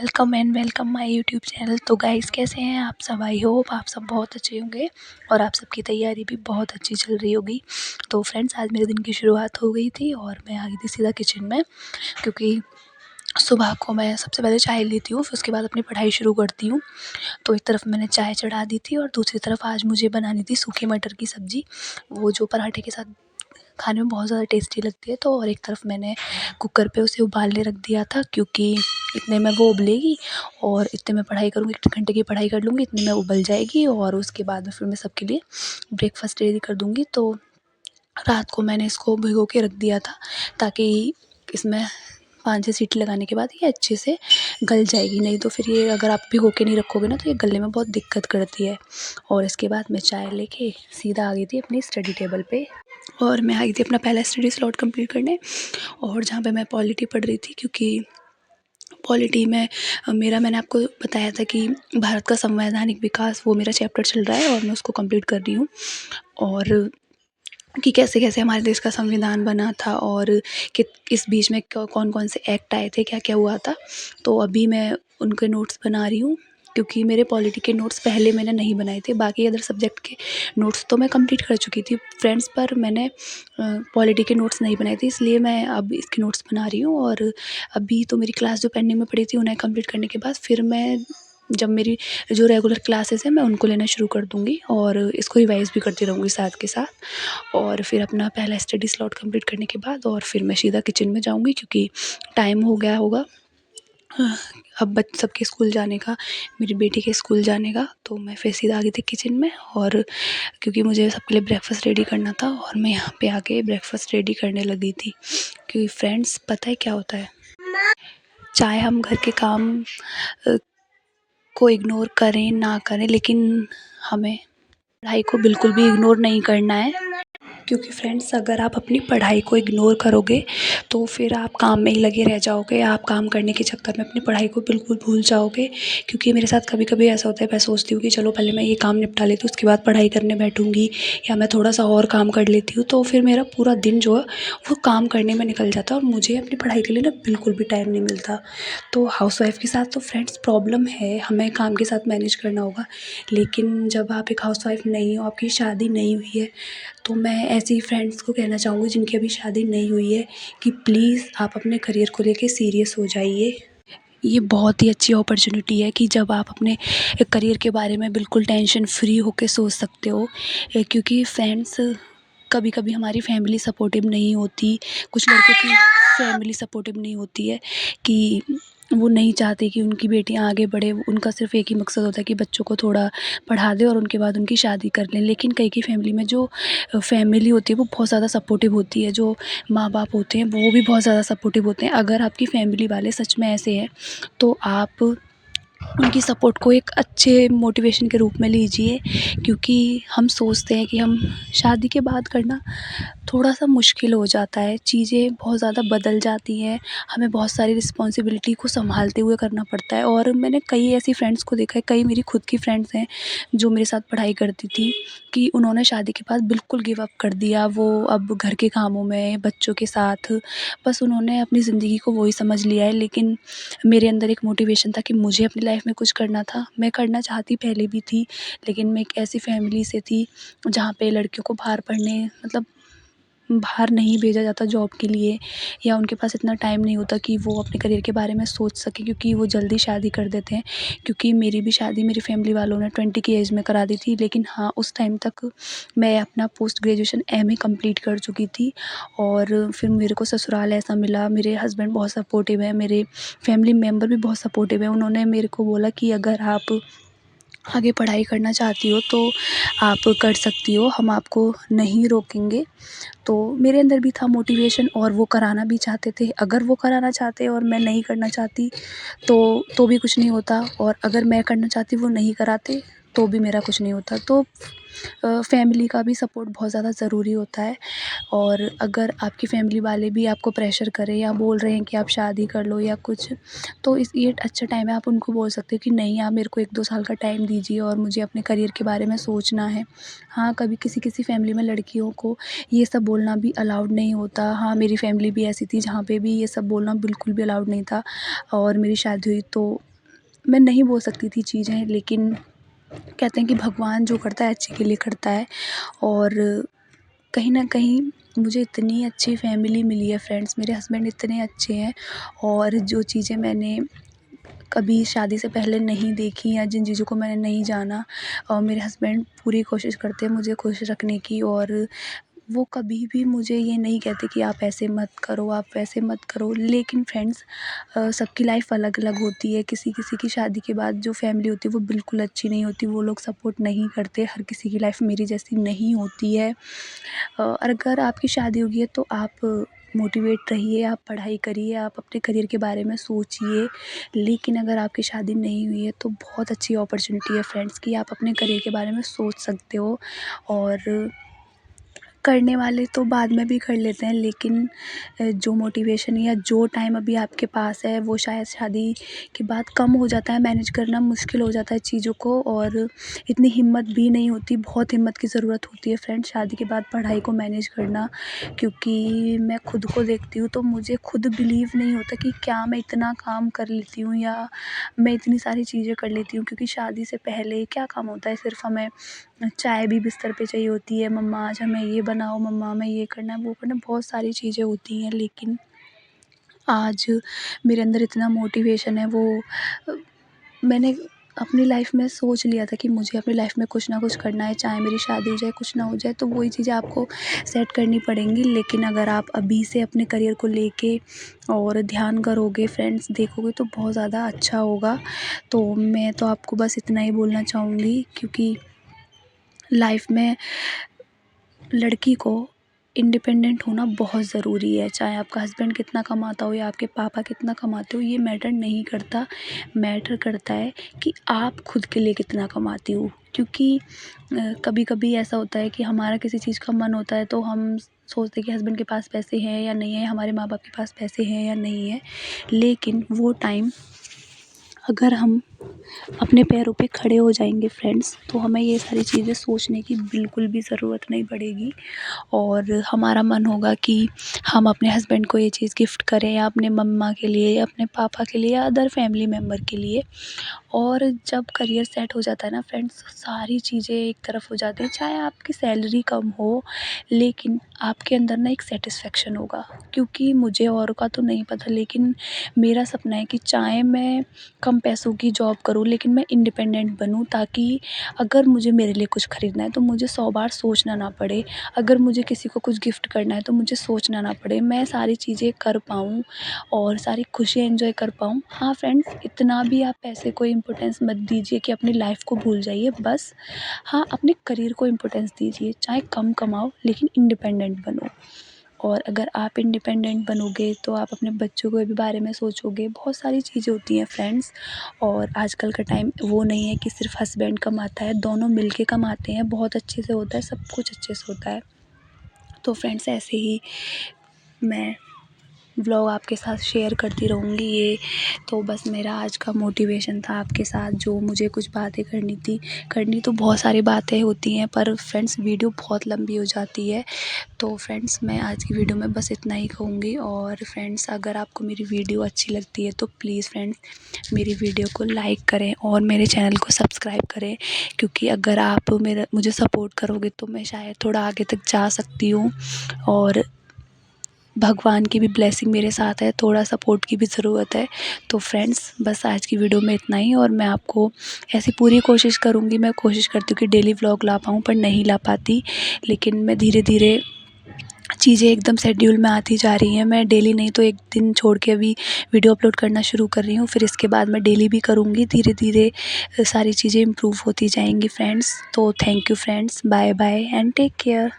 Welcome and welcome my YouTube channel. तो guys, कैसे हैं आप सब? आई होप आप सब बहुत अच्छे होंगे और आप सबकी तैयारी भी बहुत अच्छी चल रही होगी। तो फ्रेंड्स, आज मेरे दिन की शुरुआत हो गई थी और मैं आ गई थी सीधा किचन में, क्योंकि सुबह को मैं सबसे पहले चाय लेती हूँ, फिर उसके बाद अपनी पढ़ाई शुरू करती हूँ। तो एक तरफ मैंने चाय चढ़ा दी थी और दूसरी तरफ आज मुझे बनानी थी सूखी मटर की सब्ज़ी, वो जो पराठे के साथ खाने में बहुत ज़्यादा टेस्टी लगती है। तो और एक तरफ मैंने कुकर पे उसे उबालने रख दिया था, क्योंकि इतने में वो उबलेगी और इतने में पढ़ाई करूँगी, 1 घंटे की पढ़ाई कर लूँगी, इतने में उबल जाएगी और उसके बाद में फिर मैं सबके लिए ब्रेकफास्ट रेडी कर दूँगी। तो रात को मैंने इसको भिगो के रख दिया था, ताकि इसमें 5-6 सीटी लगाने के बाद ये अच्छे से गल जाएगी। नहीं तो फिर ये अगर आप भिगो के नहीं रखोगे ना, तो ये गलने में बहुत दिक्कत करती है। और इसके बाद मैं चाय लेके सीधा आ गई थी अपनी स्टडी टेबल पे और मैं आई थी अपना पहला स्टडी स्लॉट कंप्लीट करने, और जहाँ पे मैं पॉलिटी पढ़ रही थी। क्योंकि पॉलिटी में मैंने आपको बताया था कि भारत का संवैधानिक विकास, वो मेरा चैप्टर चल रहा है और मैं उसको कंप्लीट कर रही हूँ। और कि कैसे कैसे हमारे देश का संविधान बना था और कि इस बीच में कौन कौन से एक्ट आए थे, क्या क्या हुआ था। तो अभी मैं उनके नोट्स बना रही हूँ, क्योंकि मेरे पॉलिटी के नोट्स पहले मैंने नहीं बनाए थे। बाकी अदर सब्जेक्ट के नोट्स तो मैं कंप्लीट कर चुकी थी फ्रेंड्स, पर मैंने पॉलिटी के नोट्स नहीं बनाए थे, इसलिए मैं अब इसके नोट्स बना रही हूँ। और अभी तो मेरी क्लास जो पेंडिंग में पड़ी थी, उन्हें कंप्लीट करने के बाद फिर मैं, जब मेरी जो रेगुलर क्लासेस हैं, मैं उनको लेना शुरू कर दूँगी और इसको रिवाइज़ भी करती रहूँगी साथ के साथ। और फिर अपना पहला स्टडी स्लॉट कंप्लीट करने के बाद और फिर मैं सीधा किचन में जाऊँगी, क्योंकि टाइम हो गया होगा अब सबके स्कूल जाने का, मेरी बेटी के स्कूल जाने का। तो मैं फिर सीधा आ गई थी किचन में, और क्योंकि मुझे सबके लिए ब्रेकफास्ट रेडी करना था और मैं यहाँ पे आके ब्रेकफास्ट रेडी करने लगी थी। क्योंकि फ्रेंड्स, पता है क्या होता है, चाहे हम घर के काम अ, को इग्नोर करें ना करें, लेकिन हमें पढ़ाई को बिल्कुल भी इग्नोर नहीं करना है। क्योंकि फ्रेंड्स, अगर आप अपनी पढ़ाई को इग्नोर करोगे तो फिर आप काम में ही लगे रह जाओगे, आप काम करने के चक्कर में अपनी पढ़ाई को बिल्कुल भूल जाओगे। क्योंकि मेरे साथ कभी कभी ऐसा होता है, मैं सोचती हूँ कि चलो पहले मैं ये काम निपटा लेती हूँ, उसके बाद पढ़ाई करने बैठूँगी, या मैं थोड़ा सा और काम कर लेती हूँ। तो फिर मेरा पूरा दिन जो है वो काम करने में निकल जाता है और मुझे अपनी पढ़ाई के लिए ना बिल्कुल भी टाइम नहीं मिलता। तो हाउसवाइफ़ के साथ तो फ्रेंड्स प्रॉब्लम है, हमें काम के साथ मैनेज करना होगा। लेकिन जब आप एक हाउसवाइफ़ नहीं हो, आपकी शादी नहीं हुई है, तो मैं ऐसी फ्रेंड्स को कहना चाहूँगी जिनकी अभी शादी नहीं हुई है, कि प्लीज़ आप अपने करियर को लेके सीरियस हो जाइए। ये बहुत ही अच्छी अपॉर्चुनिटी है कि जब आप अपने करियर के बारे में बिल्कुल टेंशन फ्री होके सोच सकते हो। क्योंकि फ्रेंड्स, कभी कभी हमारी फैमिली सपोर्टिव नहीं होती, कुछ लड़कों की फैमिली सपोर्टिव नहीं होती है, कि वो नहीं चाहते कि उनकी बेटियां आगे बढ़े। उनका सिर्फ एक ही मकसद होता है कि बच्चों को थोड़ा पढ़ा दें और उनके बाद उनकी शादी कर लें। लेकिन कई की फैमिली में जो फैमिली होती है वो बहुत ज़्यादा सपोर्टिव होती है, जो माँ बाप होते हैं वो भी बहुत ज़्यादा सपोर्टिव होते हैं। अगर आपकी फैमिली वाले सच में ऐसे हैं, तो आप उनकी सपोर्ट को एक अच्छे मोटिवेशन के रूप में लीजिए। क्योंकि हम सोचते हैं कि हम शादी के बाद करना थोड़ा सा मुश्किल हो जाता है, चीज़ें बहुत ज़्यादा बदल जाती हैं, हमें बहुत सारी रिस्पॉन्सिबिलिटी को संभालते हुए करना पड़ता है। और मैंने कई ऐसी फ्रेंड्स को देखा है, कई मेरी खुद की फ्रेंड्स हैं जो मेरे साथ पढ़ाई करती थी, कि उन्होंने शादी के बाद बिल्कुल गिव अप कर दिया। वो अब घर के कामों में, बच्चों के साथ, बस उन्होंने अपनी ज़िंदगी को वही समझ लिया है। लेकिन मेरे अंदर एक मोटिवेशन था कि मुझे अपनी लाइफ में कुछ करना था। मैं करना चाहती पहले भी थी, लेकिन मैं एक ऐसी फैमिली से थी जहाँ पे लड़कियों को बाहर पढ़ने, मतलब बाहर नहीं भेजा जाता जॉब के लिए, या उनके पास इतना टाइम नहीं होता कि वो अपने करियर के बारे में सोच सकें, क्योंकि वो जल्दी शादी कर देते हैं। क्योंकि मेरी भी शादी मेरी फैमिली वालों ने 20 की एज में करा दी थी। लेकिन हाँ, उस टाइम तक मैं अपना पोस्ट ग्रेजुएशन एमए कंप्लीट कर चुकी थी। और फिर मेरे को ससुराल ऐसा मिला, मेरे हस्बैंड बहुत सपोर्टिव है, मेरे फैमिली मेम्बर भी बहुत सपोर्टिव है। उन्होंने मेरे को बोला कि अगर आप आगे पढ़ाई करना चाहती हो तो आप कर सकती हो, हम आपको नहीं रोकेंगे। तो मेरे अंदर भी था मोटिवेशन, और वो कराना भी चाहते थे। अगर वो कराना चाहते और मैं नहीं करना चाहती तो भी कुछ नहीं होता, और अगर मैं करना चाहती वो नहीं कराते तो भी मेरा कुछ नहीं होता। तो फैमिली का भी सपोर्ट बहुत ज़्यादा ज़रूरी होता है। और अगर आपकी फैमिली वाले भी आपको प्रेशर करें या बोल रहे हैं कि आप शादी कर लो या कुछ, तो ये अच्छा टाइम है, आप उनको बोल सकते हो कि नहीं, आप मेरे को 1-2 साल का टाइम दीजिए और मुझे अपने करियर के बारे में सोचना है। हाँ, कभी किसी किसी फैमिली में लड़कियों को ये सब बोलना भी अलाउड नहीं होता। हाँ, मेरी फैमिली भी ऐसी थी जहाँ पे भी ये सब बोलना बिल्कुल भी अलाउड नहीं था। और मेरी शादी हुई तो मैं नहीं बोल सकती थी चीज़ें, लेकिन कहते हैं कि भगवान जो करता है अच्छे के लिए करता है। और कहीं न कहीं मुझे इतनी अच्छी फ़ैमिली मिली है फ्रेंड्स, मेरे हस्बैंड इतने अच्छे हैं, और जो चीज़ें मैंने कभी शादी से पहले नहीं देखी या जिन चीज़ों को मैंने नहीं जाना, और मेरे हस्बैंड पूरी कोशिश करते हैं मुझे खुश रखने की। और वो कभी भी मुझे ये नहीं कहते कि आप ऐसे मत करो, आप वैसे मत करो। लेकिन फ्रेंड्स, सबकी लाइफ़ अलग-अलग होती है। किसी-किसी की शादी के बाद जो फ़ैमिली होती है वो बिल्कुल अच्छी नहीं होती, वो लोग सपोर्ट नहीं करते। हर किसी की लाइफ़ मेरी जैसी नहीं होती है। और अगर आपकी शादी हो गई है तो आप मोटिवेट रहिए, आप पढ़ाई करिए, आप अपने करियर के बारे में सोचिए। लेकिन अगर आपकी शादी नहीं हुई है तो बहुत अच्छी अपॉर्चुनिटी है फ्रेंड्स कि आप अपने करियर के बारे में सोच सकते हो। और करने वाले तो बाद में भी कर लेते हैं, लेकिन जो मोटिवेशन या जो टाइम अभी आपके पास है वो शायद शादी के बाद कम हो जाता है, मैनेज करना मुश्किल हो जाता है चीज़ों को। और इतनी हिम्मत भी नहीं होती, बहुत हिम्मत की ज़रूरत होती है फ्रेंड्स शादी के बाद पढ़ाई को मैनेज करना। क्योंकि मैं खुद को देखती हूँ तो मुझे खुद बिलीव नहीं होता कि क्या मैं इतना काम कर लेती हूँ या मैं इतनी सारी चीज़ें कर लेती हूँ। क्योंकि शादी से पहले क्या काम होता है, सिर्फ़ हमें चाय भी बिस्तर पे चाहिए होती है, मम्मा आज हमें ये बनाओ, मम्मा हमें ये करना है, वो करना है, बहुत सारी चीज़ें होती हैं। लेकिन आज मेरे अंदर इतना मोटिवेशन है, वो मैंने अपनी लाइफ़ में सोच लिया था कि मुझे अपनी लाइफ़ में कुछ ना कुछ करना है, चाहे मेरी शादी हो जाए, कुछ ना हो जाए, तो वही चीज़ें आपको सेट करनी पड़ेंगी। लेकिन अगर आप अभी से अपने करियर को लेके और ध्यान करोगे फ्रेंड्स, देखोगे तो बहुत ज़्यादा अच्छा होगा। तो मैं तो आपको बस इतना ही बोलना चाहूँगी, क्योंकि लाइफ़ में लड़की को इंडिपेंडेंट होना बहुत ज़रूरी है। चाहे आपका हस्बैंड कितना कमाता हो या आपके पापा कितना कमाते हो, ये मैटर नहीं करता। मैटर करता है कि आप खुद के लिए कितना कमाती हो। क्योंकि कभी-कभी ऐसा होता है कि हमारा किसी चीज़ का मन होता है तो हम सोचते हैं कि हस्बैंड के पास पैसे हैं या नहीं है, हमारे माँ-बाप के पास पैसे हैं या नहीं है। लेकिन वो टाइम अगर हम अपने पैरों पे खड़े हो जाएंगे फ्रेंड्स, तो हमें ये सारी चीज़ें सोचने की बिल्कुल भी ज़रूरत नहीं पड़ेगी। और हमारा मन होगा कि हम अपने हस्बैंड को ये चीज़ गिफ्ट करें, या अपने मम्मा के लिए या अपने पापा के लिए या अदर फैमिली मेम्बर के लिए। और जब करियर सेट हो जाता है ना फ्रेंड्स, सारी चीज़ें एक तरफ हो जाती हैं। चाहे आपकी सैलरी कम हो, लेकिन आपके अंदर ना एक सेटिस्फेक्शन होगा। क्योंकि मुझे और का तो नहीं पता, लेकिन मेरा सपना है कि चाहे मैं कम पैसों की जॉब करूँ, लेकिन मैं इंडिपेंडेंट बनूँ, ताकि अगर मुझे मेरे लिए कुछ ख़रीदना है तो मुझे 100 बार सोचना ना पड़े। अगर मुझे किसी को कुछ गिफ्ट करना है तो मुझे सोचना ना पड़े। मैं सारी चीज़ें कर पाऊँ और सारी खुशियाँ एंजॉय कर पाऊँ। हाँ फ्रेंड्स, इतना भी आप पैसे को इम्पोर्टेंस मत दीजिए कि अपनी लाइफ़ को भूल जाइए बस। हाँ, अपने करियर को इम्पोर्टेंस दीजिए, चाहे कम कमाओ लेकिन इंडिपेंडेंट बनो। और अगर आप इंडिपेंडेंट बनोगे तो आप अपने बच्चों के भी बारे में सोचोगे। बहुत सारी चीज़ें होती हैं फ्रेंड्स। और आजकल का टाइम वो नहीं है कि सिर्फ हस्बैंड कमाता है, दोनों मिल के कमाते हैं, बहुत अच्छे से होता है, सब कुछ अच्छे से होता है। तो फ्रेंड्स, ऐसे ही मैं व्लॉग आपके साथ शेयर करती रहूँगी। ये तो बस मेरा आज का मोटिवेशन था आपके साथ, जो मुझे कुछ बातें करनी थी। करनी तो बहुत सारी बातें होती हैं, पर फ्रेंड्स वीडियो बहुत लंबी हो जाती है। तो फ्रेंड्स, मैं आज की वीडियो में बस इतना ही कहूँगी। और फ्रेंड्स, अगर आपको मेरी वीडियो अच्छी लगती है तो प्लीज़ फ्रेंड्स मेरी वीडियो को लाइक करें और मेरे चैनल को सब्सक्राइब करें। क्योंकि अगर आप मुझे सपोर्ट करोगे तो मैं शायद थोड़ा आगे तक जा सकती हूँ। और भगवान की भी ब्लेसिंग मेरे साथ है, थोड़ा सपोर्ट की भी ज़रूरत है। तो फ्रेंड्स, बस आज की वीडियो में इतना ही। और मैं आपको ऐसी पूरी कोशिश करूँगी, मैं कोशिश करती हूँ कि डेली व्लॉग ला पाऊँ, पर नहीं ला पाती। लेकिन मैं धीरे-धीरे चीज़ें एकदम शेड्यूल में आती जा रही हैं। मैं डेली नहीं तो एक दिन छोड़ के अभी वीडियो अपलोड करना शुरू कर रही हूँ। फिर इसके बाद मैं डेली भी करूँगी। धीरे-धीरे सारी चीज़ें इम्प्रूव होती जाएँगी फ्रेंड्स। तो thank you friends, bye bye and take care.